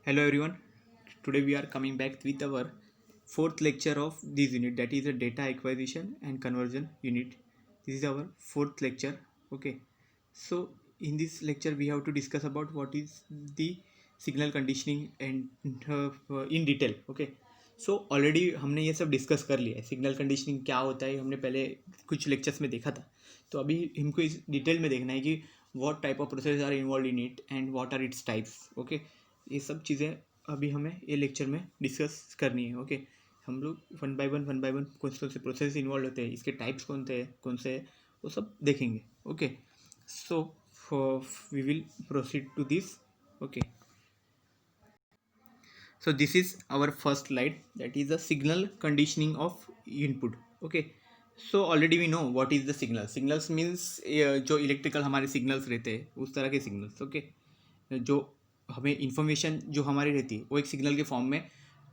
Hello everyone. Today we are coming back with our fourth lecture of this unit, that is a data acquisition and conversion unit. This is our fourth lecture. Okay. So in this lecture we have to discuss about what is the signal conditioning and in detail. Okay. So already हमने ये सब discuss कर लिया है, signal conditioning क्या होता है हमने पहले कुछ लेक्चर्स में देखा था. तो अभी हमको इस डिटेल में देखना है कि what type of process are involve in it and what are its types. Okay, ये सब चीज़ें अभी हमें ये लेक्चर में डिस्कस करनी है. ओके, हम लोग वन बाय वन कौन से प्रोसेस इन्वॉल्व होते हैं, इसके टाइप्स कौन से हैं, वो सब देखेंगे. Okay, so we will proceed to this. Okay, so this is our first slide, that is the signal conditioning of input. Okay, so already we know what is the signals means जो electrical हमारे signals रहते हैं उस तरह के signals. Okay, जो हमें information जो हमारी रहती है वो एक सिग्नल के फॉर्म में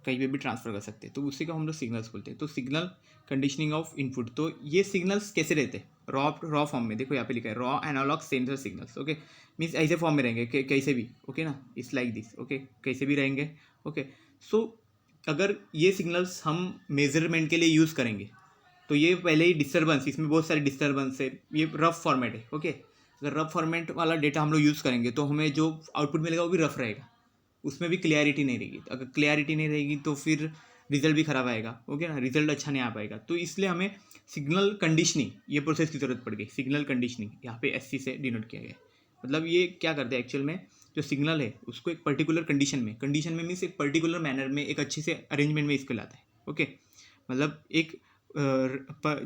कहीं पे भी ट्रांसफ़र कर सकते हैं, तो उसी को हम लोग सिग्नल्स बोलते हैं. तो सिग्नल कंडीशनिंग ऑफ इनपुट, तो ये सिग्नल्स कैसे रहते हैं रॉ फॉर्म में. देखो यहाँ पे लिखा है raw analog sensor signals. Okay, means ऐसे फॉर्म में रहेंगे कैसे भी. ओके ना, इट्स लाइक दिस. ओके, कैसे भी रहेंगे. ओके, सो अगर ये सिग्नल्स हम मेजरमेंट के लिए यूज़ करेंगे तो ये पहले ही डिस्टर्बेंस, इसमें बहुत सारे डिस्टर्बेंस है, ये रफ फॉर्मेट है. ओके, अगर रफ फॉर्मेट वाला डेटा हम लोग यूज़ करेंगे तो हमें जो आउटपुट मिलेगा वो भी रफ रहेगा, उसमें भी क्लियरिटी नहीं रहेगी. अगर क्लियरिटी नहीं रहेगी तो फिर रिजल्ट भी ख़राब आएगा. ओके ना, रिजल्ट अच्छा नहीं आ पाएगा. तो इसलिए हमें सिग्नल कंडीशनिंग ये प्रोसेस की ज़रूरत पड़ गई. सिग्नल कंडीशनिंग यहाँ पे SC से डिनोट किया गया है. मतलब ये क्या करते हैं एक्चुअल में, जो सिग्नल है उसको एक पर्टिकुलर कंडीशन में मीन्स एक पर्टिकुलर मैनर में, एक अच्छे से अरेंजमेंट में इसको लाता है. ओके, मतलब एक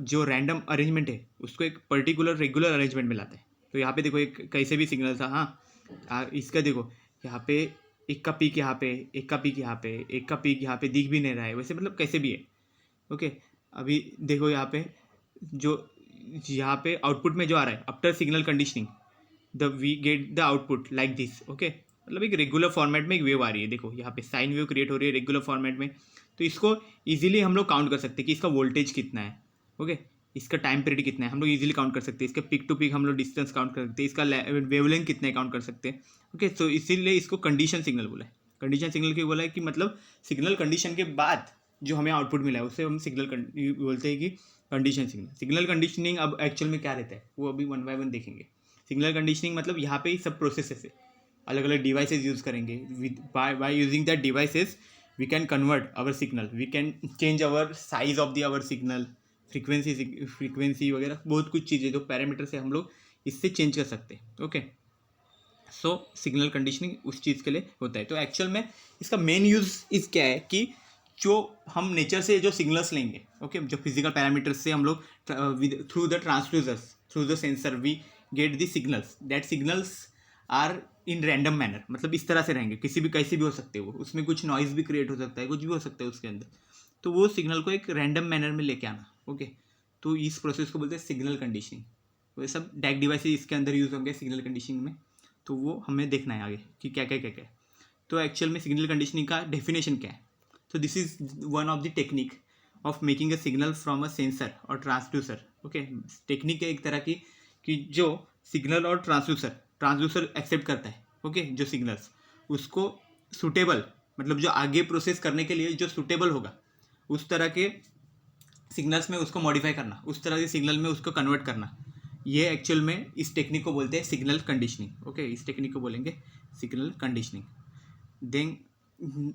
जो रैंडम अरेंजमेंट है उसको एक पर्टिकुलर रेगुलर अरेंजमेंट में लाता है. तो यहाँ पे देखो एक कैसे भी सिग्नल था. हाँ, इसका देखो यहाँ पे एक का पीक यहाँ पे, एक का पीक यहाँ पे, एक का पीक यहाँ पे दिख भी नहीं रहा है वैसे, मतलब कैसे भी है. ओके, अभी देखो यहाँ पे जो यहाँ पे आउटपुट में जो आ रहा है after signal conditioning we get the output like this. Okay, मतलब एक रेगुलर फॉर्मेट में एक वेव आ रही है. देखो यहाँ पे साइन वेव क्रिएट हो रही है रेगुलर फॉर्मेट में. तो इसको इजीली हम लोग काउंट कर सकते हैं कि इसका वोल्टेज कितना है. ओके, इसका टाइम पीरियड कितना है हम लोग इजीली काउंट कर सकते हैं. इसका पिक टू पिक हम लोग डिस्टेंस काउंट कर सकते हैं. इसका वेवलेंथ कितना है काउंट कर सकते हैं. ओके, तो इसीलिए इसको कंडीशन सिग्नल बोला है. कंडीशन सिग्नल क्यों बोला है कि मतलब सिग्नल कंडीशन के बाद जो हमें आउटपुट मिला है उससे हम सिग्नल बोलते हैं कि कंडीशन सिग्नल. सिग्नल कंडीशनिंग अब एक्चुअल में क्या रहता है वो अभी वन बाय वन देखेंगे. सिग्नल कंडीशनिंग मतलब यहाँ पे ही सब प्रोसेसेस है, अलग अलग डिवाइसेस यूज़ करेंगे. By using that devices we can convert our signal, we can change our size of the our signal, frequency वगैरह बहुत कुछ चीज़ें जो पैरामीटर से हम लोग इससे चेंज कर सकते हैं. ओके, सो सिग्नल कंडीशनिंग उस चीज़ के लिए होता है. तो एक्चुअल में इसका मेन यूज़ इस क्या है कि जो हम नेचर से जो सिग्नल्स लेंगे, ओके, जो फिजिकल पैरामीटर्स से हम लोग through the transducers, through the sensor we get the signals. That signals are in random manner, मतलब इस तरह से रहेंगे, किसी भी कैसे भी हो सकते हैं वो, उसमें कुछ नॉइज़ भी क्रिएट हो सकता है, कुछ भी हो सकता है उसके अंदर. तो वो सिग्नल को एक रैंडम मैनर में लेके आना. ओके, तो इस प्रोसेस को बोलते हैं सिग्नल कंडीशनिंग. वो सब डैक डिवाइसेस इसके अंदर यूज़ होंगे सिग्नल कंडीशनिंग में. तो वो हमें देखना है आगे कि क्या क्या क्या क्या. तो एक्चुअल में सिग्नल कंडीशनिंग का डेफिनेशन क्या है. तो this is one of the technique of making a signal from a sensor और ट्रांसड्यूसर. ओके, टेक्निक है एक तरह की कि जो सिग्नल और ट्रांसड्यूसर एक्सेप्ट करता है. ओके, जो सिग्नल्स उसको सूटेबल, मतलब जो आगे प्रोसेस करने के लिए जो सूटेबल होगा उस तरह के सिग्नल्स में उसको मॉडिफाई करना, उस तरह के सिग्नल में उसको कन्वर्ट करना. ये एक्चुअल में इस टेक्निक को बोलते हैं सिग्नल कंडीशनिंग. ओके, इस टेक्निक को बोलेंगे सिग्नल कंडीशनिंग. देन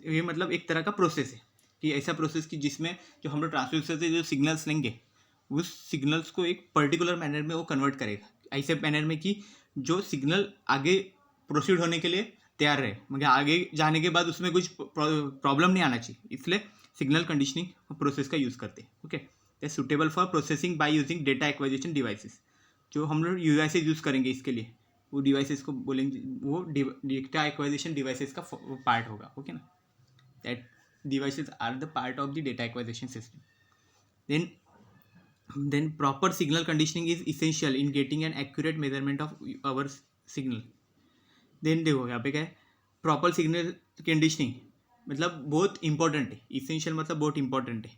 ये मतलब एक तरह का प्रोसेस है कि ऐसा प्रोसेस कि जिसमें जो हम लोग ट्रांसड्यूसर से जो सिग्नल्स लेंगे उस सिग्नल्स को एक पर्टिकुलर मैनर में वो कन्वर्ट करेगा, ऐसे मैनर में कि जो सिग्नल आगे प्रोसीड होने के लिए तैयार रहे, मगर आगे जाने के बाद उसमें कुछ प्रॉब्लम नहीं आना चाहिए. इसलिए सिग्नल कंडीशनिंग प्रोसेस का यूज़ करते हैं. Okay, that suitable for processing by using data acquisition devices. जो हम लोग डिवाइसेस यूज़ करेंगे इसके लिए वो डिवाइसेस को बोलेंगे, वो डेटा एक्विजिशन डिवाइसेस का पार्ट होगा. ओके ना, that devices are the part of the data acquisition system. then proper signal conditioning is essential in getting an accurate measurement of our signal. then देखो यहाँ पे क्या है, प्रॉपर सिग्नल कंडीशनिंग मतलब बहुत इंपॉर्टेंट है. इसेंशियल मतलब बहुत इंपॉर्टेंट है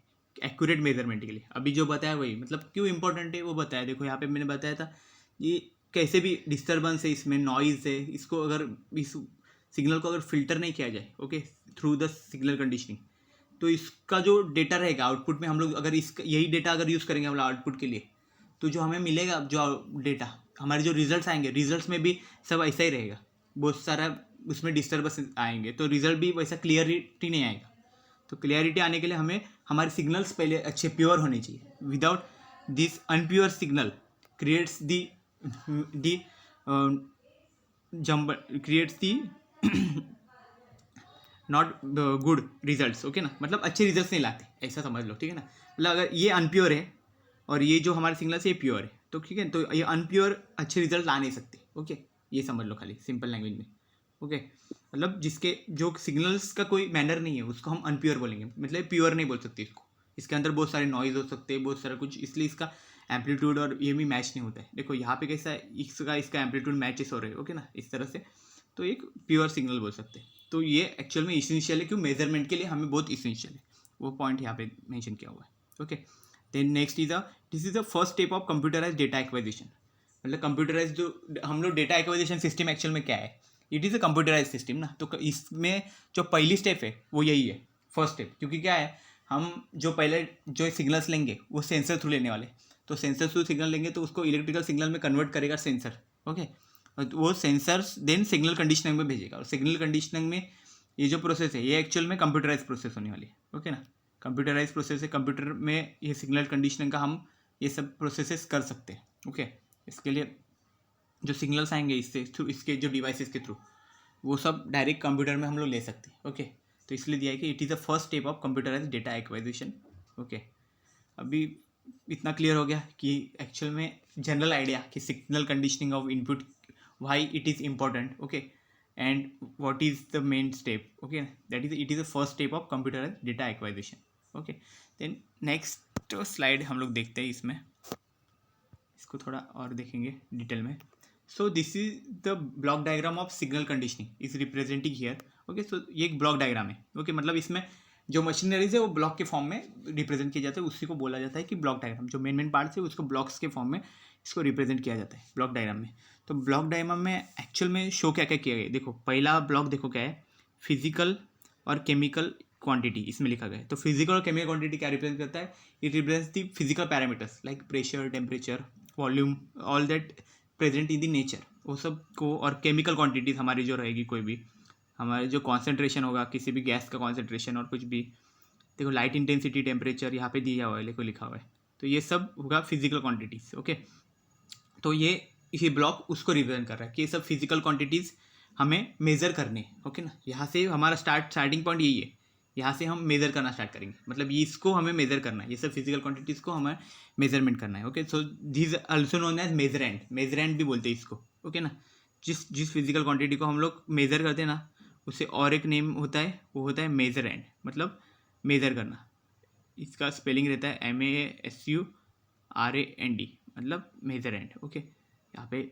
एक्यूरेट मेजरमेंट के लिए. अभी जो बताया वही, मतलब क्यों इंपॉर्टेंट है वो बताया. देखो यहाँ पे मैंने बताया था ये कैसे भी डिस्टर्बेंस है, इसमें नॉइज़ है, इसको अगर इस सिग्नल को अगर फिल्टर नहीं किया जाए okay through the signal conditioning, तो इसका जो डेटा रहेगा आउटपुट में, हम लोग अगर इसका यही डेटा अगर यूज़ करेंगे हम लोग आउटपुट के लिए, तो जो हमें मिलेगा जो डेटा हमारे जो रिजल्ट्स आएंगे, रिजल्ट्स में भी सब ऐसा ही रहेगा, बहुत सारा उसमें डिस्टर्बेंस आएंगे, तो रिजल्ट भी वैसा क्लियरिटी नहीं आएगा। तो क्लियरिटी आने के लिए हमें हमारे सिग्नल्स पहले अच्छे प्योर होने चाहिए। Without this unpure signal creates the jump creates the not good results, okay ना, मतलब अच्छे रिजल्ट्स नहीं लाते, ऐसा समझ लो, ठीक है ना। मतलब अगर ये अनप्योर है और ये जो हमारे सिग्नल्स ये प्योर है, तो ठीक है, तो ये अनप्योर अच्छे रिजल्ट ला नहीं सकते, ओके, ये समझ लो खाली सिंपल लैंग्वेज में, ओके। मतलब जिसके जो सिग्नल्स का कोई मैनर नहीं है उसको हम अनप्योर बोलेंगे, मतलब प्योर नहीं बोल सकते इसको, इसके अंदर बहुत सारे नॉइज हो सकते हैं, बहुत सारा कुछ, इसलिए इसका एम्पलीट्यूड और ये भी मैच नहीं होता है। देखो यहाँ पे कैसा है, इसका एम्पलीट्यूड मैचेस हो रहे हैं, ओके ना, इस तरह से, तो एक प्योर सिग्नल बोल सकते हैं। तो ये एक्चुअल में इसेंशियल है, क्यों, मेजरमेंट के लिए हमें बहुत इसेंशियल है, वो पॉइंट यहाँ पे मेंशन किया हुआ है, okay. Then next this is the first step of computerize data acquisition. मतलब कंप्यूटराइज जो हम लोग डेटा एक्वाजिशन सिस्टम एक्चुअल में क्या है, it is a computerize system ना, तो इसमें जो पहली स्टेप है वो यही है, फर्स्ट स्टेप, क्योंकि क्या है, हम जो पहले जो सिग्नल्स लेंगे वो सेंसर थ्रू लेने वाले, तो सेंसर थ्रू सिग्नल लेंगे तो उसको इलेक्ट्रिकल सिग्नल में कन्वर्ट करेगा सेंसर, ओके, वो सेंसर्स देन सिग्नल कंडीशनिंग में भेजेगा, और सिग्नल कंडीशनिंग में ये जो प्रोसेस है ये एक्चुअल में कंप्यूटराइज प्रोसेस होने वाली है, ओके ना, कंप्यूटराइज प्रोसेस है, कंप्यूटर में ये सिग्नल कंडीशनिंग का हम ये सब प्रोसेसेस कर सकते हैं, ओके। इसके लिए जो सिग्नल्स आएंगे इससे थ्रू, इसके जो डिवाइसेस के थ्रू, वो सब डायरेक्ट कंप्यूटर में हम लोग ले सकते हैं, ओके। तो इसलिए दिया है कि it is the first step of computerize data acquisition, okay. अभी इतना क्लियर हो गया कि एक्चुअल में जनरल आइडिया कि signal conditioning of input why it is important, okay, and what is the main step, okay, that is it is the first step of computerize data acquisition, okay. Then next slide हम लोग देखते हैं, इसमें इसको थोड़ा और देखेंगे detail में। So this is the block diagram of signal conditioning is representing here, okay. So ये एक ब्लॉक डायग्राम है, ओके, मतलब इसमें जो मशीनरीज है वो ब्लॉक के फॉर्म में रिप्रेजेंट किया जाता है, उसी को बोला जाता है कि ब्लॉक डायग्राम, जो मेन पार्ट्स है उसको ब्लॉक्स के फॉर्म में इसको रिप्रेजेंट किया जाता है ब्लॉक डायग्राम में। तो ब्लॉक डायग्राम में एक्चुअल में शो क्या क्या किया गया, देखो पहला ब्लॉक देखो क्या है, फिजिकल और केमिकल क्वांटिटी इसमें लिखा गया है। तो फिजिकल और केमिकल क्वांटिटी क्या रिप्रेजेंट करता है, it represents the physical parameters like pressure, temperature, volume, all that present in the nature, वो सब को, और केमिकल क्वांटिटीज हमारी जो रहेगी, कोई भी हमारे जो कॉन्सेंट्रेशन होगा किसी भी गैस का कॉन्सेंट्रेशन और कुछ भी, देखो लाइट इंटेंसिटी, टेम्परेचर यहाँ पे दिया हुआ है, देखो लिखा हुआ है, तो ये सब होगा फिजिकल क्वांटिटीज़, ओके। तो ये ब्लॉक उसको रिप्रेजेंट कर रहा है कि ये सब फिजिकल क्वांटिटीज़ हमें मेज़र करने, ओके ना, यहाँ से हमारा स्टार्टिंग पॉइंट यही है, यहाँ से हम मेज़र करना स्टार्ट करेंगे, मतलब ये इसको हमें मेज़र करना है, ये सब फिजिकल क्वांटिटीज़ को हमें मेजरमेंट करना है, okay. So this also known as measurand भी बोलते हैं इसको, ओके ना। जिस फिजिकल क्वांटिटी को हम लोग मेज़र करते हैं ना, उसे और एक नेम होता है, वो होता है मेजरेंट, मतलब मेज़र करना, इसका स्पेलिंग रहता है MASURAND, मतलब मेजरेंट, ओके। यहाँ पे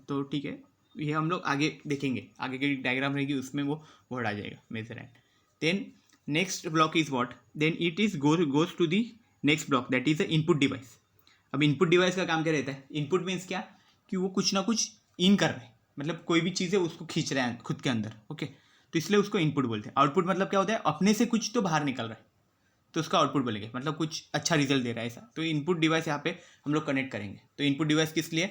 तो ठीक है, ये हम लोग आगे देखेंगे, आगे की डायग्राम रहेगी उसमें वो वर्ड आ जाएगा measurand. Then next block is what, then it is goes to the next block, that is the input device. अब इनपुट डिवाइस का काम क्या रहता है, इनपुट मीन्स क्या, कि वो कुछ ना कुछ इन कर रहे हैं, मतलब कोई भी चीज़ है उसको खींच रहे हैं खुद के अंदर, ओके, तो इसलिए उसको इनपुट बोलते हैं। आउटपुट मतलब क्या होता है, अपने से कुछ तो बाहर निकल रहा है, तो उसका आउटपुट बोलेंगे, मतलब कुछ अच्छा रिजल्ट दे रहा है ऐसा, तो इनपुट डिवाइस यहाँ पे हम लोग कनेक्ट करेंगे। तो इनपुट डिवाइस किस लिए,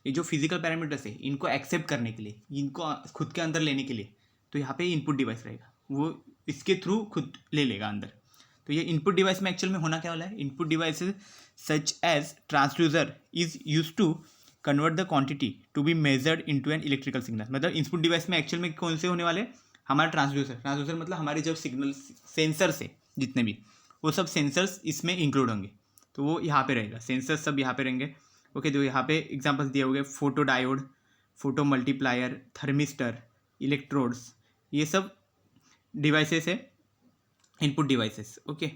ये जो फिजिकल पैरामीटर्स है इनको एक्सेप्ट करने के लिए, इनको खुद के अंदर लेने के लिए, तो यहाँ पे इनपुट डिवाइस रहेगा, वो इसके थ्रू खुद ले लेगा अंदर। तो ये इनपुट डिवाइस में एक्चुअल में होना क्या वाला है, input device such as transducer is use to convert the quantity to be measured into an electrical signal. मतलब इनपुट डिवाइस में एक्चुअल में कौन से होने वाले, हमारा ट्रांसड्यूसर मतलब हमारे जो सिग्नल सेंसर्स है जितने भी, वो सब सेंसर्स इसमें इंक्लूड होंगे, तो वो यहाँ पे रहेगा, सेंसर्स सब यहाँ पे रहेंगे, ओके। तो यहाँ पे एग्जांपल्स दिए हुए, photo diode, photo multiplier, thermistor, electrodes, ये सब डिवाइसेस है, इनपुट डिवाइसेस, ओके।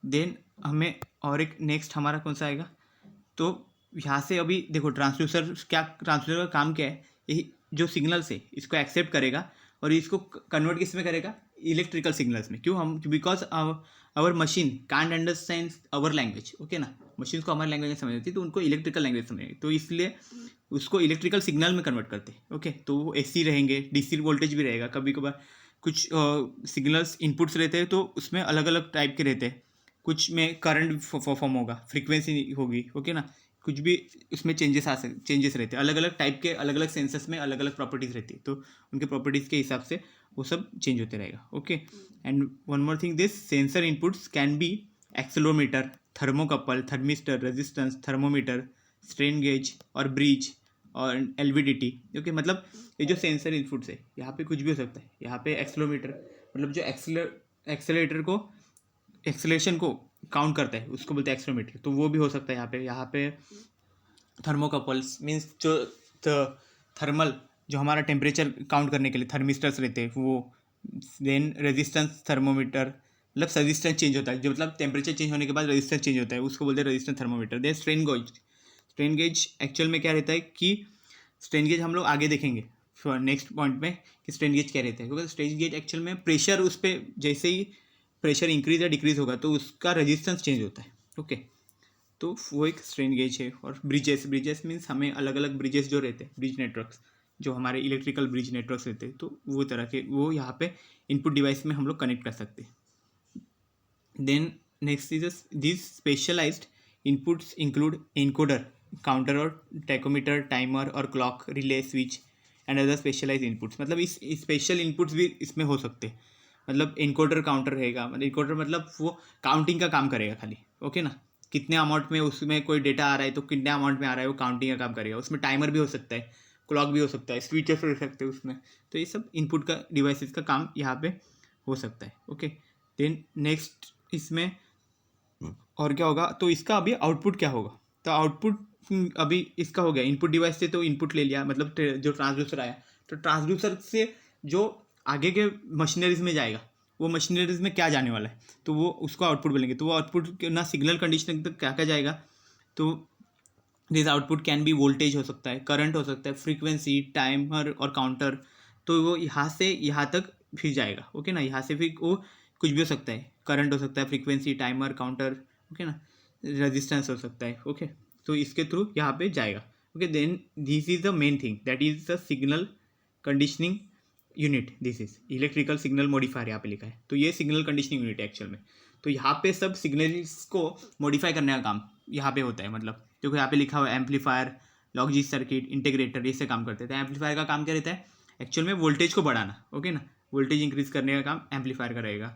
देन हमें और एक नेक्स्ट हमारा कौन सा आएगा, तो यहाँ से अभी देखो ट्रांसड्यूसर ट्रांसड्यूसर का काम क्या है, यही जो सिग्नल्स है इसको एक्सेप्ट करेगा और इसको कन्वर्ट किस में करेगा, इलेक्ट्रिकल सिग्नल्स में। क्यों? हम because our machine can't understand our language, okay ना, मशीन को हमारी लैंग्वेज में समझ आती है तो उनको इलेक्ट्रिकल लैंग्वेज समझ आती, तो इसलिए उसको इलेक्ट्रिकल सिग्नल में कन्वर्ट करते हैं। ओके, तो वो एसी रहेंगे, डीसी वोल्टेज भी रहेगा, कभी कभार कुछ सिग्नल्स इनपुट्स रहते हैं तो उसमें अलग अलग टाइप के रहते हैं, कुछ में करंट फॉर्म होगा, फ्रीक्वेंसी होगी, ओके ना, कुछ भी उसमें चेंजेस रहते हैं, अलग अलग टाइप के अलग अलग सेंसर्स में अलग अलग प्रॉपर्टीज़ रहती है, तो उनके प्रॉपर्टीज़ के हिसाब से वो सब चेंज होते रहेगा। Okay, and one more thing, this sensor inputs can be accelerometer, thermocouple, thermistor, resistance, thermometer, strain gauge और ब्रिज और एलवीडीटी। ओके, मतलब ये जो सेंसर इनपुट्स है यहाँ पे कुछ भी हो सकता है। यहाँ पे एक्सेलोमीटर मतलब जो एक्सेलेरेटर को एक्सेलेरेशन को काउंट करता है उसको बोलते हैं एक्सेलोमीटर, तो वो भी हो सकता है यहाँ पे थर्मोकपल्स मीन्स जो थर्मल जो हमारा टेम्परेचर काउंट करने के लिए थर्मिस्टर्स रहते हैं वो, देन रेजिस्टेंस थर्मोमीटर मतलब रेजिस्टेंस चेंज होता है, जो मतलब टेम्परेचर चेंज होने के बाद रेजिस्टेंस चेंज होता है उसको बोलते हैं resistance thermometer. Then strain gauge actual में क्या रहता है कि स्ट्रेन गेज हम लोग आगे देखेंगे नेक्स्ट पॉइंट में कि स्ट्रेन गेज क्या रहता है, क्योंकि स्ट्रेन गेज एक्चुअल में प्रेशर उस पर जैसे ही प्रेशर इंक्रीज या डिक्रीज होगा तो उसका रेजिस्टेंस चेंज होता है। ओके, तो वो एक स्ट्रेन गेज है। और ब्रिजेस मीन्स हमें अलग अलग ब्रिजेस जो रहते हैं, ब्रिज नेटवर्क्स जो हमारे इलेक्ट्रिकल ब्रिज नेटवर्क्स रहते हैं, तो वो तरह के वो यहाँ पे इनपुट डिवाइस में हम लोग कनेक्ट कर सकते हैं। Then next is this specialized inputs include encoder, counter और टैकोमीटर, टाइमर और clock, relay, switch and other specialize inputs. मतलब इस स्पेशल इनपुट्स भी इसमें हो सकते हैं। मतलब एनकोडर काउंटर रहेगा, मतलब एनकोडर मतलब वो काउंटिंग का काम करेगा खाली, ओके ना, कितने अमाउंट में उसमें कोई डेटा आ रहा है तो कितने अमाउंट में आ रहा है वो काउंटिंग का काम करेगा। उसमें टाइमर भी हो सकता है, क्लॉक भी हो सकता है, स्विचेस हो सकते हैं उसमें, तो ये सब इनपुट का डिवाइसेस का काम यहाँ पे हो सकता है। ओके, देन नेक्स्ट इसमें और क्या होगा, तो इसका अभी आउटपुट क्या होगा, तो आउटपुट अभी इसका हो गया इनपुट डिवाइस से, तो इनपुट ले लिया मतलब जो ट्रांसड्यूसर आया, तो ट्रांसड्यूसर से जो आगे के मशीनरीज में जाएगा वो मशीनरीज में क्या जाने वाला है, तो वो उसको आउटपुट बोलेंगे। तो वो आउटपुट ना सिग्नल कंडीशनिंग तक क्या क्या जाएगा, तो this output can be voltage हो सकता है, करंट हो सकता है, फ्रीक्वेंसी, टाइमर और काउंटर, तो वो यहाँ से यहाँ तक फिर जाएगा। ओके ना, यहाँ से फिर वो कुछ भी हो सकता है, करंट हो सकता है, फ्रीक्वेंसी, टाइमर, काउंटर, ओके ना, रेजिस्टेंस हो सकता है। ओके, तो इसके थ्रू यहाँ पे जाएगा। Okay, then this is the main thing that is the signal conditioning unit, this is electrical signal modifier यहाँ पे लिखा है, तो ये सिग्नल कंडीशनिंग यूनिट है एक्चुअल में। तो यहाँ पे सब सिग्नल्स को मॉडिफाई करने का काम यहाँ पे होता है, मतलब देखो यहाँ पे लिखा हुआ है एम्पलीफायर, लॉजिक सर्किट, इंटीग्रेटर, इससे काम करते थे। एम्पलीफायर का काम क्या रहता है एक्चुअल में, वोल्टेज को बढ़ाना, ओके ना, वोल्टेज इंक्रीज करने का काम एम्पलीफायर का रहेगा।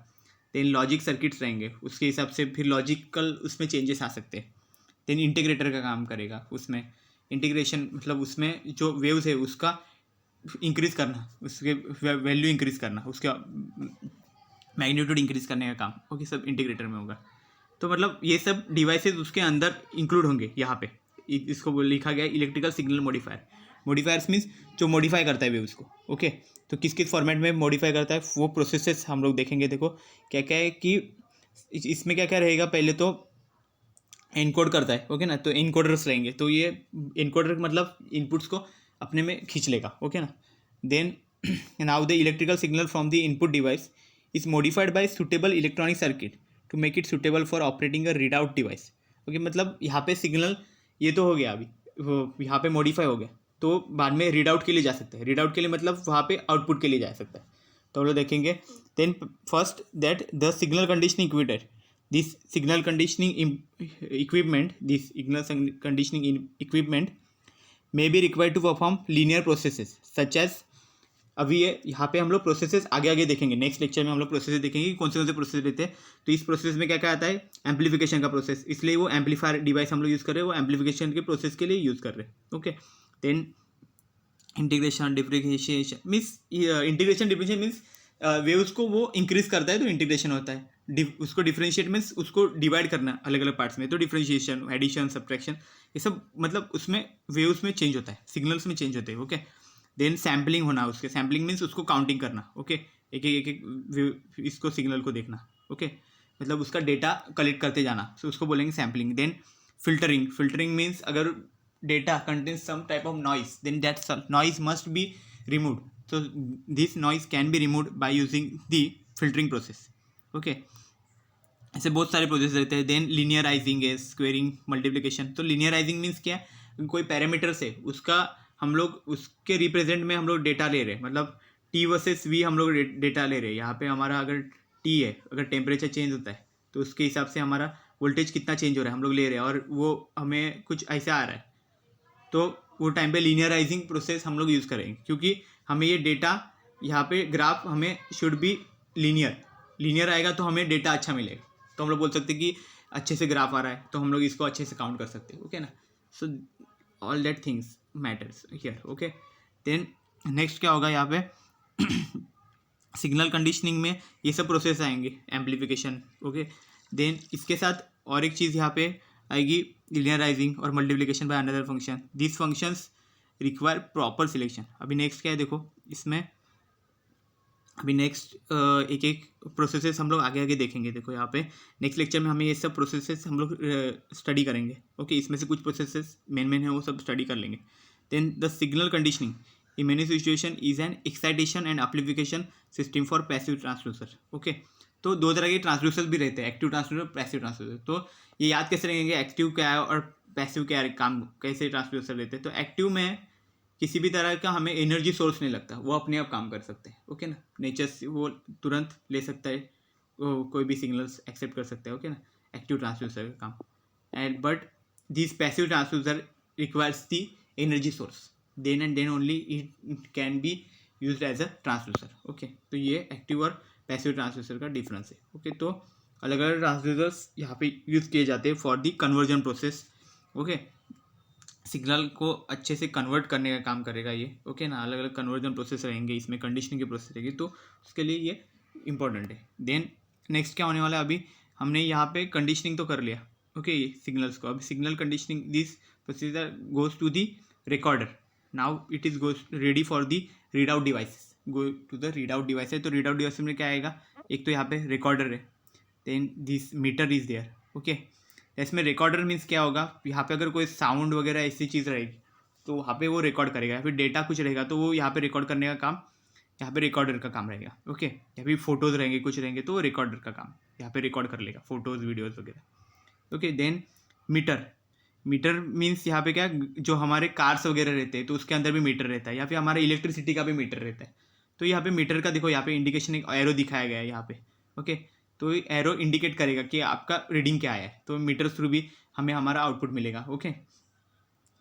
देन लॉजिक सर्किट्स रहेंगे, उसके हिसाब से फिर लॉजिकल उसमें चेंजेस आ सकते हैं। देन इंटीग्रेटर का काम करेगा, उसमें इंटीग्रेशन मतलब उसमें जो वेव्स है उसका इंक्रीज करना, उसके वैल्यू इंक्रीज करना, उसका मैग्नीट्यूड इंक्रीज करने का काम, ओके, सब इंटीग्रेटर में होगा। तो मतलब ये सब डिवाइसेस उसके अंदर इंक्लूड होंगे यहाँ पे, इसको लिखा गया electrical signal modifier. Modifiers means जो मॉडिफाई करता है वेव्स को। ओके, तो किस किस फॉर्मेट में मॉडिफाई करता है वो प्रोसेसेस हम लोग देखेंगे। देखो क्या क्या है कि इसमें क्या क्या रहेगा, पहले तो एनकोड करता है, ओके ना, तो एनकोडर्स रहेंगे, तो ये एनकोडर मतलब इनपुट्स को अपने में खींच लेगा, ओके ना। Then now the electrical signal from the input device is modified by suitable electronic circuit to make it suitable for operating a read out device. Okay, मतलब यहाँ पे सिग्नल ये तो हो गया, अभी यहाँ पे मॉडिफाई हो गया, तो बाद में रीड आउट के लिए जा सकते हैं। रीड आउट के लिए मतलब वहाँ पे आउटपुट के लिए जा सकता है, तो हम लोग देखेंगे। Then first that the signal conditioning equator, this signal conditioning equipment may be required to perform linear processes such as, अभी ये यहाँ पे हम लोग प्रोसेसेस आगे आगे देखेंगे, नेक्स्ट लेक्चर में हम लोग प्रोसेसेस देखेंगे कि कौन से प्रोसेस रहते हैं। तो इस प्रोसेस में क्या क्या आता है, एम्पलीफिकेशन का प्रोसेस, इसलिए वो एम्पलीफायर डिवाइस हम लोग यूज़ कर रहे हैं, वो एम्पलीफिकेशन के प्रोसेस के लिए यूज़ कर रहे हैं। Okay, then integration differentiation means, integration differentiation means waves को वो इंक्रीज करता है तो इंटीग्रेशन होता है, उसको डिफरेंशिएट मीन्स उसको डिवाइड करना अलग अलग पार्ट्स में, तो डिफरेंशिएशन, एडिशन, सब्ट्रैक्शन, ये सब मतलब उसमें वेव्स में चेंज होता है, सिग्नल्स में चेंज होते हैं। ओके, देन सैम्पलिंग होना, उसके सैम्पलिंग मीन्स उसको काउंटिंग करना, ओके, एक एक इसको सिग्नल को देखना, ओके, मतलब उसका डेटा कलेक्ट करते जाना, तो उसको बोलेंगे सैम्पलिंग। देन फिल्टरिंग मीन्स अगर data contains some type of noise, then that noise must be removed, so this noise can be removed by using the filtering process. Okay, ऐसे बहुत सारे प्रोसेस रहते हैं। देन लीनियराइजिंग है, स्क्वेयरिंग, मल्टीप्लिकेशन। तो लीनियराइजिंग means क्या है, कोई पैरामीटर्स है उसका हम लोग उसके रिप्रेजेंट में हम लोग डेटा ले रहे हैं, मतलब टी वर्सेस वी हम लोग डेटा ले रहे हैं। यहाँ पे हमारा अगर टी है, अगर टेम्परेचर चेंज होता है तो उसके हिसाब से हमारा वोल्टेज कितना चेंज हो रहा है हम लोग ले रहे हैं, और वो हमें कुछ ऐसा आ रहा है, तो वो टाइम पे लीनियराइजिंग प्रोसेस हम लोग यूज़ करेंगे, क्योंकि हमें ये डेटा यहाँ पे ग्राफ हमें शुड बी लीनियर आएगा तो हमें डेटा अच्छा मिलेगा। तो हम लोग बोल सकते हैं कि अच्छे से ग्राफ आ रहा है तो हम लोग इसको अच्छे से काउंट कर सकते हैं। ओके ना, so all that things matters here. Okay, then next क्या होगा यहाँ पे सिग्नल कंडीशनिंग में ये सब प्रोसेस आएंगे, एम्पलीफिकेशन। ओके, देन इसके साथ और एक चीज़ यहाँ पे आएगी, लीनियराइजिंग और multiplication by another function. This functions require proper selection. अभी नेक्स्ट क्या है देखो, इसमें अभी नेक्स्ट एक एक प्रोसेसेस हम लोग आगे आगे देखेंगे। देखो यहाँ पे नेक्स्ट लेक्चर में हमें ये सब प्रोसेसेस हम लोग स्टडी करेंगे। ओके, इसमें से कुछ प्रोसेसेस मेन है वो सब स्टडी कर लेंगे। Then the signal conditioning in many situation is an excitation and amplification system for passive transducer. Okay, तो दो तरह के ट्रांसड्यूसर भी रहते हैं, एक्टिव ट्रांसड्यूसर, पैसिव ट्रांसड्यूसर। तो ये याद कैसे रहेंगे, एक्टिव क्या है और पैसिव क्या है, काम कैसे ट्रांसड्यूसर रहते हैं। तो एक्टिव में किसी भी तरह का हमें एनर्जी सोर्स नहीं लगता, वो अपने आप काम कर सकते हैं। ओके ना, नेचर से वो तुरंत ले सकता है, वो कोई भी सिग्नल्स एक्सेप्ट कर सकता है। ओके ना, एक्टिव ट्रांसड्यूसर का काम। And but this passive transducer requires the energy source, then and then only it can be used as a transducer. Okay, तो ये एक्टिव और पैसिव ट्रांसड्यूसर का डिफरेंस है। ओके, तो अलग अलग ट्रांसड्यूसर्स यहाँ पे यूज़ किए जाते हैं for the conversion process. Okay, signal को अच्छे से कन्वर्ट करने का काम करेगा ये। ओके ना, अलग अलग कन्वर्जन प्रोसेस रहेंगे इसमें, कंडीशनिंग की प्रोसेस रहेगी, तो उसके लिए ये इंपॉर्टेंट है। देन नेक्स्ट क्या होने वाला है, अभी हमने यहाँ पे कंडीशनिंग तो कर लिया। ओके, सिग्नल्स को, अभी signal conditioning this procedure goes to the recorder. Now it is goes ready for the read out device, go to the read out device है। तो रीड आउट डिवाइस में क्या आएगा, एक तो यहाँ पे रिकॉर्डर है, then this meter is there. Okay, इसमें रिकॉर्डर मीन्स क्या होगा, यहाँ पे अगर कोई साउंड वगैरह ऐसी चीज़ रहेगी तो वहाँ पे वो रिकॉर्ड करेगा, या फिर डेटा कुछ रहेगा तो वो यहाँ पे रिकॉर्ड करने का काम यहाँ पे रिकॉर्डर का काम रहेगा। ओके, या फिर फोटोज़ रहेंगे, कुछ रहेंगे तो वो रिकॉर्डर का काम यहाँ पे रिकॉर्ड कर लेगा, फोटोज़ वीडियोज़ वगैरह। ओके, देन मीटर मीन्स यहाँ पे क्या, जो हमारे कार्स वगैरह रहते हैं तो उसके अंदर भी मीटर रहता है, या फिर हमारे इलेक्ट्रिसिटी का भी मीटर रहता है। तो यहाँ पे मीटर का देखो, यहाँ पे इंडिकेशन एक एरो दिखाया गया है यहाँ पे। ओके, तो एरो इंडिकेट करेगा कि आपका रीडिंग क्या है, तो मीटर थ्रू भी हमें हमारा आउटपुट मिलेगा। ओके,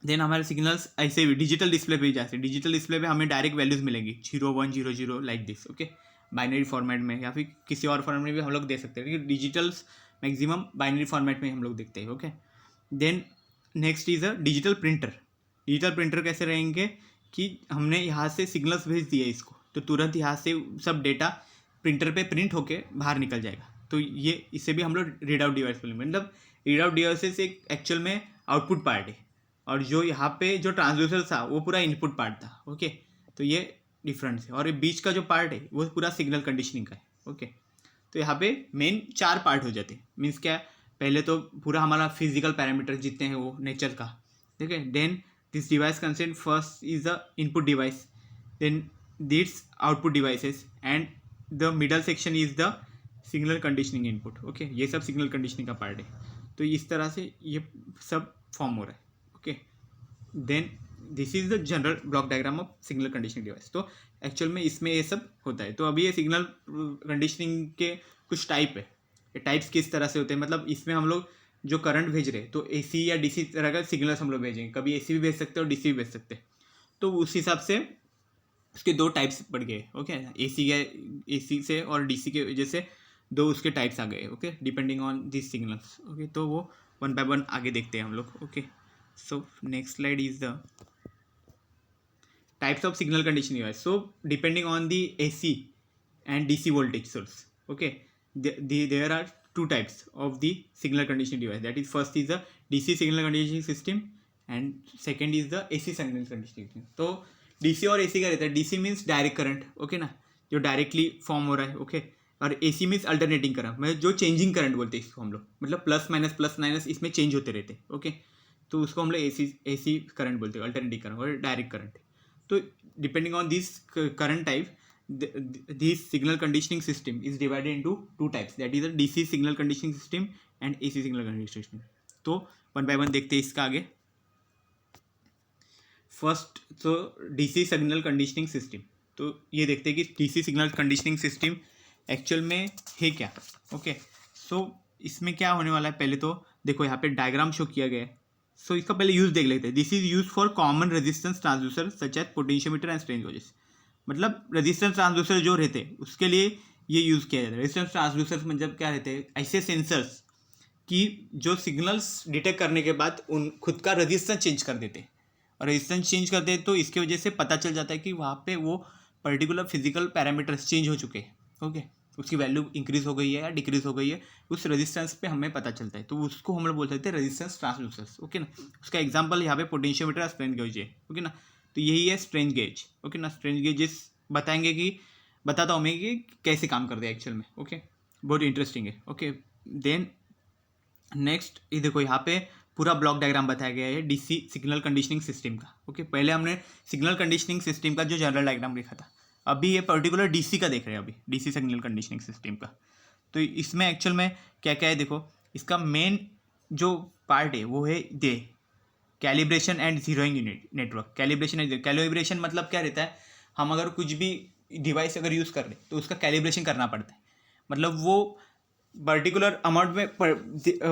देन हमारे सिग्नल्स ऐसे भी डिजिटल डिस्प्ले पे जाते हैं। डिजिटल डिस्प्ले पे हमें डायरेक्ट वैल्यूज़ मिलेंगी 0 1 0 0 like this. Okay, binary format में या फिर किसी और फॉर्मेट में भी हम लोग दे सकते हैं, क्योंकि डिजिटल्स मैक्सिमम बाइनरी फॉर्मेट में हम लोग देखते हैं। Okay, then next is a digital printer. Digital printer कैसे रहेंगे कि हमने यहाँ से सिग्नल्स भेज दिए इसको, तो तुरंत यहाँ से सब डेटा प्रिंटर पे प्रिंट होके बाहर निकल जाएगा। तो ये इसे भी हम लोग रीड आउट डिवाइस बोलेंगे। मतलब रीड आउट डिवाइसेस एक एक्चुअल में आउटपुट पार्ट है, और जो यहाँ पे जो ट्रांसड्यूसर था वो पूरा इनपुट पार्ट था। ओके, तो ये डिफरेंस है, और ये बीच का जो पार्ट है वो पूरा सिग्नल कंडीशनिंग का है। ओके, तो यहाँ पे मेन 4 पार्ट हो जाते हैं। मीन्स क्या, पहले तो पूरा हमारा फिजिकल पैरामीटर जितने हैं वो नेचर का, ठीक है। Then this device consent first is the input device, then its output devices, and the middle section is the signal conditioning input. Okay, ये सब सिग्नल कंडीशनिंग का पार्ट है। तो इस तरह से ये सब फॉर्म हो रहा है। Okay, then this is the general block diagram of signal conditioning device. तो एक्चुअल में इसमें ये सब होता है। तो अभी ये सिग्नल कंडीशनिंग के कुछ टाइप है। ये टाइप्स किस तरह से होते हैं, मतलब इसमें हम लोग जो करंट भेज रहे हैं तो एसी या डीसी तरह का सिग्नल्स हम लोग भेजेंगे, कभी एसी भी भेज सकते हैं और डीसी भी भेज सकते हैं। तो उस हिसाब से उसके 2 टाइप्स पड़ गए। ओके, एसी से और डीसी के वजह से 2 उसके टाइप्स आ गए। Okay, depending on this signals. Okay, तो वो 1 बाय 1 आगे देखते हैं हम लोग। Okay, so next slide is the types of signal conditioning device. So depending on the AC and DC voltage source, okay, there are 2 types of the signal conditioning device. That is, first is the DC signal conditioning system and second is the AC signal conditioning system. तो DC और AC का रहता है। DC means direct current, okay ना, जो directly form हो रहा है। ओके, और AC मीन्स अल्टरनेटिंग करंट, मतलब जो चेंजिंग करंट बोलते हैं इसको हम लोग, मतलब प्लस माइनस इसमें चेंज होते रहते हैं। ओके, तो उसको हम लोग एसी करंट बोलते हैं, अल्टरनेटिव करंट और डायरेक्ट करंट। तो depending on this current type this signal conditioning system is divided into two types, that is a DC signal conditioning system and AC signal conditioning system. तो one by one देखते हैं इसका आगे. First तो DC signal conditioning system. तो ये देखते हैं कि DC signal conditioning system actual में है क्या. ओके सो इसमें क्या होने वाला है, पहले तो देखो यहाँ पे डायग्राम शो किया गया है. सो इसका पहले यूज देख लेते हैं. This is use for common resistance transducer such as potentiometer and strain gauges. मतलब रेजिस्टेंस ट्रांसड्यूसर जो रहते हैं उसके लिए ये यूज़ किया जाता है. रेजिस्टेंस ट्रांसड्यूसर मतलब क्या रहते हैं, ऐसे सेंसर्स कि जो सिग्नल्स डिटेक्ट करने के बाद उन खुद का रेजिस्टेंस चेंज कर देते हैं. और रेजिस्टेंस चेंज करते हैं तो इसकी वजह से पता चल जाता है कि वहाँ पे वो पर्टिकुलर फिजिकल पैरामीटर्स चेंज हो चुके हैं. ओके उसकी वैल्यू इंक्रीज हो गई है या डिक्रीज हो गई है, उस रेजिस्टेंस पे हमें पता चलता है. तो उसको हम लोग बोल सकते हैं रेजिस्टेंस ट्रांसड्यूसर्स. ओके ना. उसका एग्जांपल यहाँ पे पोटेंशियोमीटर और स्ट्रेन गेज है. ओके ना. तो यही है स्ट्रेन गेज. ओके ना. स्ट्रेन गेजेस बताएंगे कि बताता हूँ मैं कि कैसे काम करते हैं एक्चुअल में. ओके बहुत इंटरेस्टिंग है. ओके देन नेक्स्ट ये देखो यहाँ पे पूरा ब्लॉक डायग्राम बताया गया है डीसी सिग्नल कंडीशनिंग सिस्टम का. ओके पहले हमने सिग्नल कंडीशनिंग सिस्टम का जो जनरल डायग्राम देखा था, अभी ये पर्टिकुलर डीसी का देख रहे हैं, अभी डीसी सिग्नल कंडीशनिंग सिस्टम का. तो इसमें एक्चुअल में क्या क्या है देखो. इसका मेन जो पार्ट है वो है the calibration and zeroing network. Calibration मतलब क्या रहता है, हम अगर कुछ भी डिवाइस अगर यूज़ कर रहे तो उसका कैलिब्रेशन करना पड़ता है. मतलब वो पर्टिकुलर अमाउंट में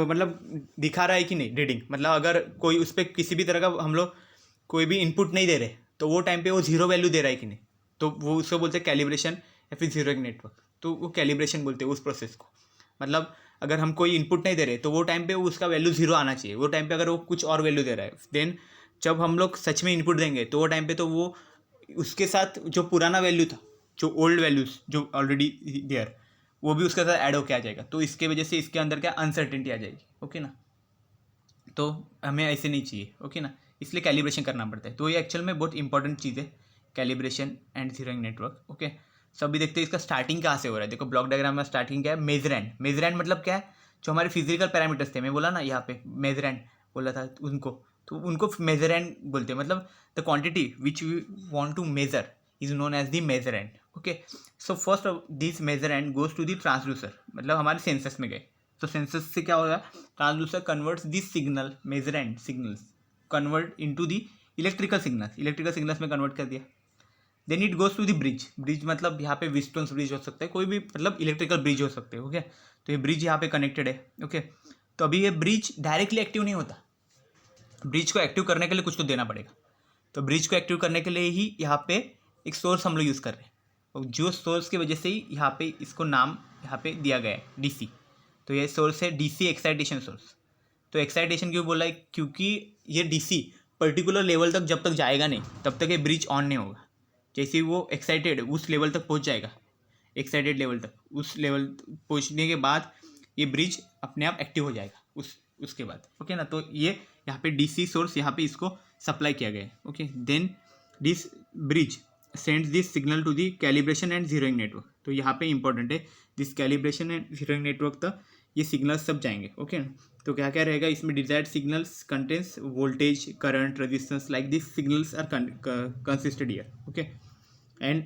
मतलब दिखा रहा है कि नहीं रीडिंग. मतलब अगर कोई उस पर किसी भी तरह का हम लोग कोई भी इनपुट नहीं दे रहे तो वो टाइम पे वो जीरो वैल्यू दे रहा है कि नहीं, तो वो उसको बोलते हैं कैलिब्रेशन या फिर जीरोइंग नेटवर्क. तो वो कैलिब्रेशन बोलते हैं उस प्रोसेस को. मतलब अगर हम कोई इनपुट नहीं दे रहे तो वो टाइम पे उसका वैल्यू जीरो आना चाहिए. वो टाइम पे अगर वो कुछ और वैल्यू दे रहा है, देन जब हम लोग सच में इनपुट देंगे तो वो टाइम पे तो वो उसके साथ जो पुराना वैल्यू था, जो ओल्ड वैल्यूज जो ऑलरेडी देयर, वो भी उसके साथ ऐड होके आ जाएगा. तो इसके वजह से इसके अंदर क्या अनसर्टेनिटी आ जाएगी. ओके ना. तो हमें ऐसे नहीं चाहिए. ओके ना. इसलिए कैलिब्रेशन करना पड़ता है. तो ये एक्चुअल में बहुत इंपॉर्टेंट चीज़ है calibration and zeroing network. Okay सभी देखते हैं इसका स्टार्टिंग कहाँ से हो रहा है. देखो ब्लॉक डायग्राम में स्टार्टिंग क्या है, मेजरेंड. मेजरेंड मतलब क्या है, जो हमारे फिजिकल पैरामीटर्स थे, मैं बोला ना यहाँ पे मेजरेंड बोला था उनको, तो उनको मेजरेंड बोलते हैं. मतलब the quantity which we want to measure is known as the measurand. Okay so first of this measurand goes to the transducer. मतलब हमारे सेंसस में गए तो सेंसस से क्या होगा, transducer converts this signal measurand signals convert into the electrical signals. Electrical signals में convert कर दिया. Then it goes to the bridge. Bridge मतलब यहाँ पे विस्टोन्स ब्रिज हो सकता है, कोई भी मतलब इलेक्ट्रिकल ब्रिज हो सकते हैं. ओके तो ये ब्रिज यहाँ पे कनेक्टेड है. ओके तो अभी ये ब्रिज डायरेक्टली एक्टिव नहीं होता. ब्रिज को एक्टिव करने के लिए कुछ तो देना पड़ेगा. तो ब्रिज को एक्टिव करने के लिए ही यहाँ पे एक सोर्स हम लोग यूज़ कर रहे हैं, और जो सोर्स की वजह से ही यहाँ पे इसको नाम यहाँ पे दिया गया है डीसी. तो ये सोर्स है डीसी एक्साइटेशन सोर्स. तो एक्साइटेशन क्यों बोला है, क्योंकि ये डीसी पर्टिकुलर लेवल तक जब तक जाएगा नहीं तब तक ये ब्रिज ऑन नहीं होगा. जैसे वो एक्साइटेड उस लेवल तक पहुँच जाएगा, एक्साइटेड लेवल तक, उस लेवल पहुँचने के बाद ये ब्रिज अपने आप एक्टिव हो जाएगा उसके बाद. ओके ना. तो ये यहाँ पे डीसी सोर्स यहाँ पे इसको सप्लाई किया गया है. Okay then this bridge sends this signal to the calibration and zeroing network. तो यहाँ पे इंपॉर्टेंट है this calibration and zeroing network तक ये सिग्नल्स सब जाएंगे. ओके तो क्या क्या रहेगा इसमें, desired signals contains voltage current resistance like this signals are consisted here. Okay and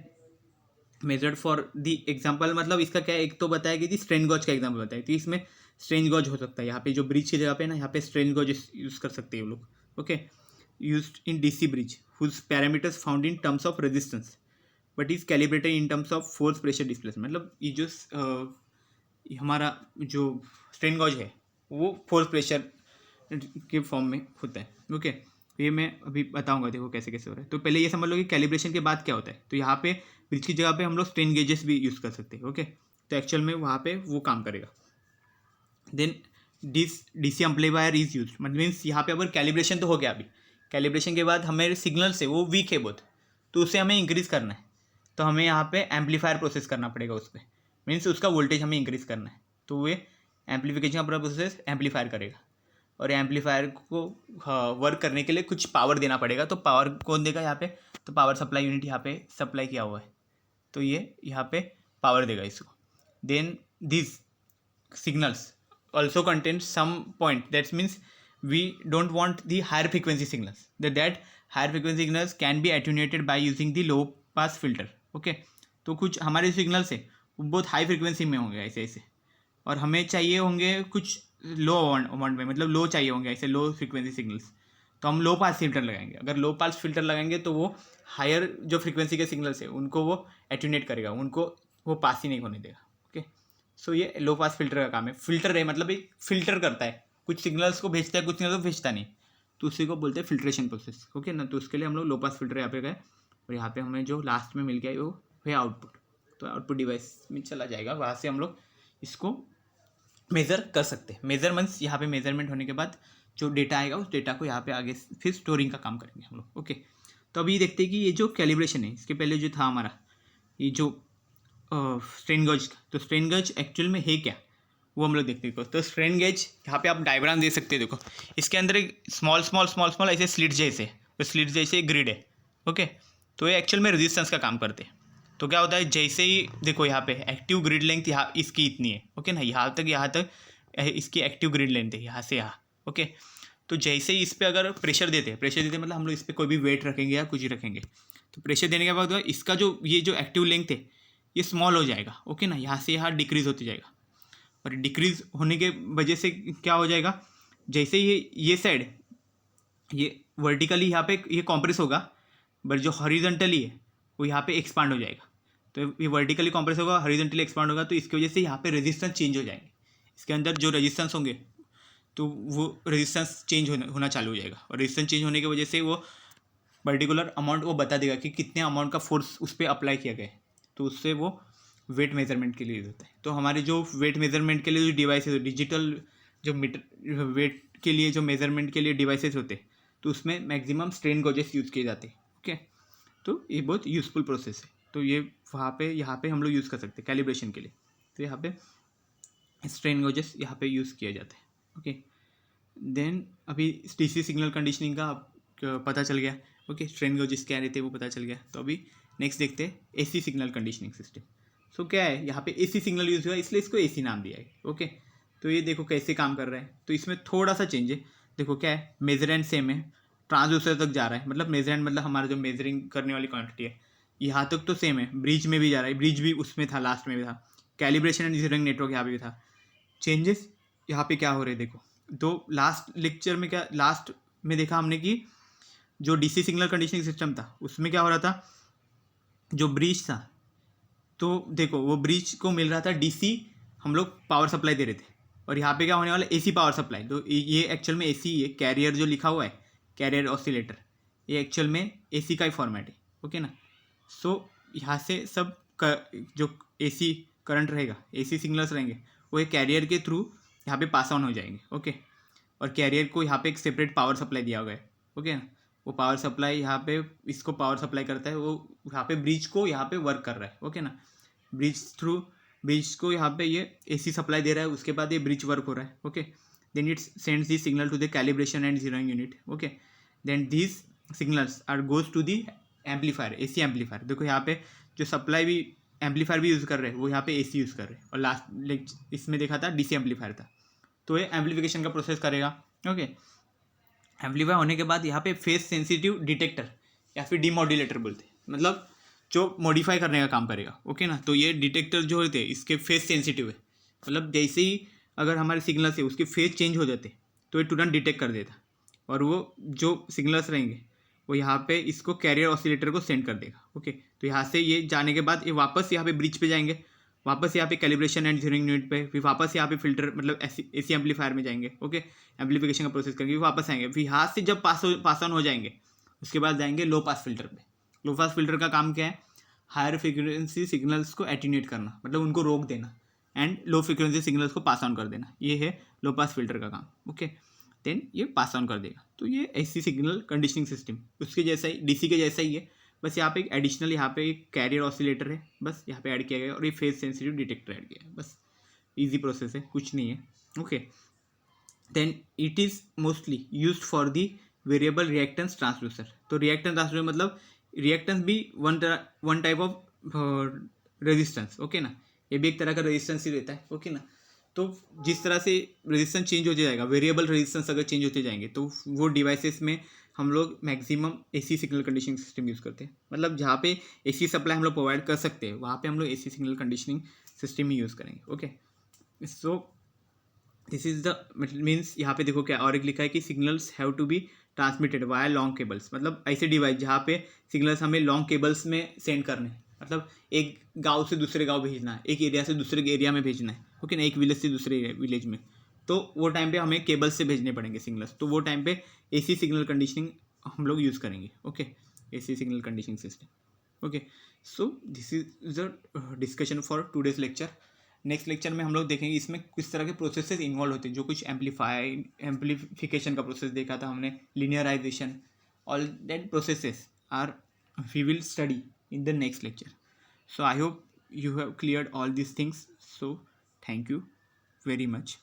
measured for the example. मतलब इसका क्या है, एक तो बताया कि स्ट्रेन गॉज का एग्जाम्पल बताया. तो इसमें स्ट्रेन गॉज हो सकता है, यहाँ पे जो ब्रिज की जगह पे ना यहाँ पे स्ट्रेन गॉज यूज़ कर सकते हैं वो लोग. Okay used in DC bridge whose parameters found in terms of resistance but is calibrated in terms of force pressure displacement. मतलब ये जो हमारा जो स्ट्रेन गॉज है वो फोर्स प्रेशर के फॉर्म में होता है. ओके ये मैं अभी बताऊंगा, देखो कैसे कैसे हो रहा है. तो पहले ये समझ लो कि कैलिब्रेशन के बाद क्या होता है. तो यहाँ पे ब्रिज की जगह पे हम लोग स्ट्रेन गेजेस भी यूज़ कर सकते हैं. ओके तो एक्चुअल में वहाँ पे वो काम करेगा. Then this DC amplifier is use. मतलब मीन्स यहाँ पे अगर कैलिब्रेशन तो हो गया, अभी कैलिब्रेशन के बाद हमें सिग्नल से वो वीक है बहुत, तो उसे हमें इंक्रीज़ करना है. तो हमें यहाँ पे एम्पलीफायर प्रोसेस करना पड़ेगा उस पर. मीन्स उसका वोल्टेज हमें इंक्रीज़ करना है. तो वे एम्पलीफिकेशन का पूरा प्रोसेस एम्पलीफायर करेगा. और एम्पलीफायर को वर्क करने के लिए कुछ पावर देना पड़ेगा. तो पावर कौन देगा यहाँ पे, तो पावर सप्लाई यूनिट यहाँ पे सप्लाई किया हुआ है, तो ये यहाँ पे पावर देगा इसको. Then this signals also contains some point, that means we don't want the higher frequency signals, that higher frequency signals can be attenuated by using the low pass filter. okay तो कुछ हमारे signals है वो बहुत high frequency में होंगे ऐसे ऐसे, और हमें चाहिए होंगे कुछ लो अमाउंट में, मतलब लो चाहिए होंगे ऐसे लो फ्रिक्वेंसी सिग्नल्स, तो हम लो पास फिल्टर लगाएंगे। अगर लो पास फिल्टर लगाएंगे तो वो हायर जो फ्रिक्वेंसी के सिग्नल्स है उनको वो एट्यूनेट करेगा, उनको वो पास ही नहीं होने देगा। ओके, सो ये लो पास फिल्टर का काम है। फिल्टर है मतलब एक फिल्टर करता है, कुछ सिग्नल्स को भेजता है, कुछ सिग्नल्स को भेजता नहीं, तो उसी को बोलते हैं फिल्ट्रेशन प्रोसेस। ओके ना, तो उसके लिए हम लोग लो पास फिल्टर यहाँ पे गए, और यहाँ पे हमें जो लास्ट में मिल गया वो है आउटपुट। तो आउटपुट डिवाइस में चला जाएगा, वहाँ से हम लोग इसको मेज़र कर सकते हैं। मेजरमेंट्स यहाँ पे मेजरमेंट होने के बाद जो डेटा आएगा उस डेटा को यहाँ पे आगे फिर स्टोरिंग का काम करेंगे हम लोग। ओके, तो अभी देखते हैं कि ये जो कैलिब्रेशन है, इसके पहले जो था हमारा ये जो स्ट्रेन गेज, तो स्ट्रेन गेज एक्चुअल में है क्या वो हम लोग देखते हैं। तो स्ट्रेन गेज यहाँ पे आप डायग्राम दे सकते हैं। देखो इसके अंदर एक स्मॉल स्मॉल स्मॉल स्मॉल ऐसे स्लिट जैसे, तो स्लिट जैसे ग्रिड है। ओके, तो ये एक्चुअल में रेजिस्टेंस का काम करते हैं। तो क्या होता है, जैसे ही देखो यहाँ पे एक्टिव ग्रिड लेंथ यहाँ इसकी इतनी है। ओके ना, यहाँ तक इसकी एक्टिव ग्रिड लेंथ है यहाँ से यहाँ। ओके, तो जैसे ही इस पर अगर प्रेशर देते हैं मतलब हम लोग इस पर कोई भी वेट रखेंगे या कुछ ही रखेंगे, तो प्रेशर देने के बाद इसका जो ये जो एक्टिव लेंथ है ये स्मॉल हो जाएगा। ओके ना, यहाँ से यहाँ डिक्रीज होती जाएगा, और डिक्रीज होने के वजह से क्या हो जाएगा, जैसे ये साइड ये वर्टिकली यहाँ पे ये कॉम्प्रेस होगा, बट जो हॉरिजॉन्टली है वो यहाँ पे एक्सपांड हो जाएगा। तो ये वर्टिकली कॉम्प्रेस होगा, हॉरिजॉन्टली एक्सपांड होगा, तो इसकी वजह से यहाँ पे रेजिस्टेंस चेंज हो जाएंगे। इसके अंदर जो रेजिस्टेंस होंगे तो वो रेजिस्टेंस चेंज होना चालू हो जाएगा, और रेजिस्टेंस चेंज होने की वजह से वो पर्टिकुलर अमाउंट वो बता देगा कि कितने अमाउंट का फोर्स उस पर अप्लाई किया गया है। तो उससे वो वेट मेजरमेंट के लिए यूज होता है। तो हमारे जो वेट मेजरमेंट के लिए जो डिवाइसेस, डिजिटल जो मीटर वेट के लिए जो मेजरमेंट के लिए डिवाइसेस होते हैं, तो उसमें मैक्सिमम स्ट्रेन गॉजेस यूज़ किए जाते हैं। ओके, तो ये बहुत यूज़फुल प्रोसेस है। तो ये यहाँ पे हम लोग यूज़ कर सकते हैं कैलिब्रेशन के लिए। तो यहाँ पे स्ट्रेन गॉजेस यहाँ पे यूज़ किया जाता है। ओके, देन अभी डीसी सिग्नल कंडीशनिंग का पता चल गया। ओके, स्ट्रेन गॉजेस क्या रहते हैं वो पता चल गया। तो अभी नेक्स्ट देखते हैं एसी सिग्नल कंडीशनिंग सिस्टम। सो क्या है, यहाँ पे एसी सिग्नल यूज़ हुआ इसलिए इसको एसी नाम दिया है। ओके, तो ये देखो कैसे काम कर रहा है। तो इसमें थोड़ा सा चेंज है। देखो क्या है, मेजरेंट सेम है, ट्रांसड्यूसर तक जा रहा है, मतलब मेजरेंट मतलब हमारा जो मेजरिंग करने वाली क्वांटिटी है यहाँ तक तो सेम है। ब्रिज में भी जा रहा है, ब्रिज भी उसमें था, लास्ट में भी था। कैलिब्रेशन एंड जीरोइंग नेटवर्क यहाँ पे भी था। चेंजेस यहाँ पे क्या हो रहे हैं देखो, तो लास्ट लेक्चर में क्या, लास्ट में देखा हमने कि जो डीसी सिग्नल कंडीशनिंग सिस्टम था उसमें क्या हो रहा था, जो ब्रिज था तो देखो वो ब्रिज को मिल रहा था डीसी, हम लोग पावर सप्लाई दे रहे थे, और यहाँ पे क्या होने वाला एसी पावर सप्लाई। तो ये एक्चुअल में एसी, ये कैरियर जो लिखा हुआ है कैरियर ऑसिलेटर, ये एक्चुअल में एसी का ही फॉर्मेट है। ओके ना, सो यहाँ से सब जो एसी करंट रहेगा, एसी सिग्नल्स रहेंगे, वो एक कैरियर के थ्रू यहाँ पे पास ऑन हो जाएंगे। ओके, और कैरियर को यहाँ पे एक सेपरेट पावर सप्लाई दिया हुआ है। ओके ना, वो पावर सप्लाई यहाँ पे इसको पावर सप्लाई करता है, वो यहाँ पे ब्रिज को यहाँ पे वर्क कर रहा है। ओके ना, ब्रिज को यहाँ पे ये एसी सप्लाई दे रहा है, उसके बाद ये ब्रिज वर्क हो रहा है। Okay, then it sends the signal to the calibration and zeroing unit. Okay, then these signals are goes to the amplifier, AC amplifier. देखो यहाँ पे जो सप्लाई भी एम्पलीफायर भी यूज़ कर रहे हैं वो यहाँ पे एसी यूज़ कर रहे हैं, और लास्ट इसमें देखा था डीसी एम्पलीफायर था। तो ये एम्पलीफिकेशन का प्रोसेस करेगा। ओके, एम्पलीफाई होने के बाद यहाँ पे फेस सेंसिटिव डिटेक्टर या फिर डीमॉड्यूलेटर बोलते हैं, मतलब जो मॉडिफाई करने का काम करेगा। ओके ना, तो ये डिटेक्टर जो होते हैं इसके फेस सेंसिटिव है, मतलब जैसे ही अगर हमारे सिग्नल से उसके फेस चेंज हो जाते तो ये तुरंत डिटेक्ट कर देता, और वो जो सिग्नल्स रहेंगे वो यहाँ पे इसको कैरियर ऑसिलेटर को सेंड कर देगा। ओके, तो यहाँ से ये जाने के बाद ये वापस यहाँ पे ब्रिज पे जाएंगे, वापस यहाँ पे कैलिब्रेशन एंड जीरोइंग यूनिट पे, फिर वापस यहाँ पे फिल्टर मतलब एसी एम्पलीफायर में जाएंगे। ओके, एम्पलीफिकेशन का प्रोसेस करेंगे, फिर वापस आएंगे, फिर यहाँ से जब पास ऑन हो जाएंगे उसके बाद जाएंगे लो पास फिल्टर पे। लो पास फिल्टर का काम क्या है, हायर फ्रिक्वेंसी सिग्नल्स को एटीन्यूएट करना, मतलब उनको रोक देना, एंड लो फ्रिक्वेंसी सिग्नल्स को पास ऑन कर देना, ये है लो पास फिल्टर का काम। ओके, देन ये पास ऑन कर देगा। तो ये एसी सिग्नल कंडीशनिंग सिस्टम उसके जैसा ही, डीसी के जैसा ही है, बस यहाँ पे एक एडिशनल यहाँ पे एक कैरियर ऑसिलेटर है, बस यहाँ पे ऐड किया गया, और ये फेस सेंसिटिव डिटेक्टर ऐड किया है, बस इजी प्रोसेस है, कुछ नहीं है। Okay, then it is mostly used for the variable reactance transducer. तो रिएक्टेंस ट्रांसड्यूसर मतलब रिएक्टेंस भी one type of resistance. Okay ना, ये भी एक तरह का रेजिस्टेंस ही रहता है। ओके ना, तो जिस तरह से रेजिस्टेंस चेंज होते जाएगा, वेरिएबल रेजिस्टेंस अगर चेंज होते जाएंगे तो वो डिवाइसेस में हम लोग maximum AC signal conditioning system use करते हैं, मतलब जहाँ पे एसी सप्लाई हम लोग प्रोवाइड कर सकते हैं वहाँ पे हम लोग एसी सिग्नल कंडीशनिंग सिस्टम ही यूज़ करेंगे। Okay, so this is the means यहाँ पे देखो क्या और एक लिखा है कि signals have to be transmitted via long cables, मतलब ऐसे डिवाइस जहाँ पे सिग्नल्स हमें लॉन्ग केबल्स में सेंड करने हैं, मतलब एक गांव से दूसरे गांव भेजना है, एक एरिया से दूसरे एरिया में भेजना है, ओके ना, एक विलेज से दूसरे विलेज में, तो वो टाइम पे हमें केबल से भेजने पड़ेंगे सिग्नल्स, तो वो टाइम पे एसी सिग्नल कंडीशनिंग हम लोग यूज़ करेंगे। Okay, AC signal conditioning system. Okay, so this is the discussion for today's lecture. Next lecture में हम लोग देखेंगे इसमें किस तरह के प्रोसेसेस इन्वॉल्व होते हैं, जो कुछ एम्पलीफिकेशन का प्रोसेस देखा था हमने, linearisation, all that processes are we will study in the next lecture. So I hope you have cleared all these things. So thank you very much.